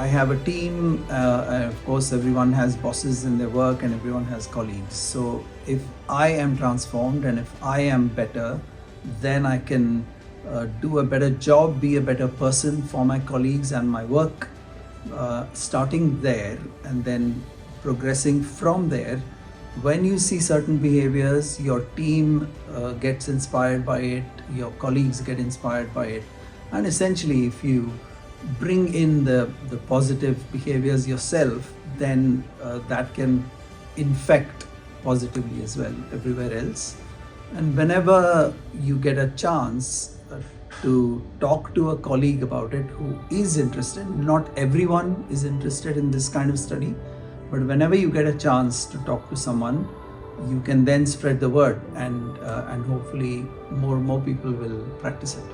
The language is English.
I have a team, and of course everyone has bosses in their work and everyone has colleagues. So if I am transformed and if I am better, then I can do a better job, be a better person for my colleagues and my work. Starting there and then progressing from there, when you see certain behaviors, your team gets inspired by it, your colleagues get inspired by it, and essentially if you bring in the positive behaviors yourself, then that can infect positively as well everywhere else. And whenever you get a chance to talk to a colleague about it who is interested, not everyone is interested in this kind of study, but whenever you get a chance to talk to someone, you can then spread the word, and hopefully more people will practice it.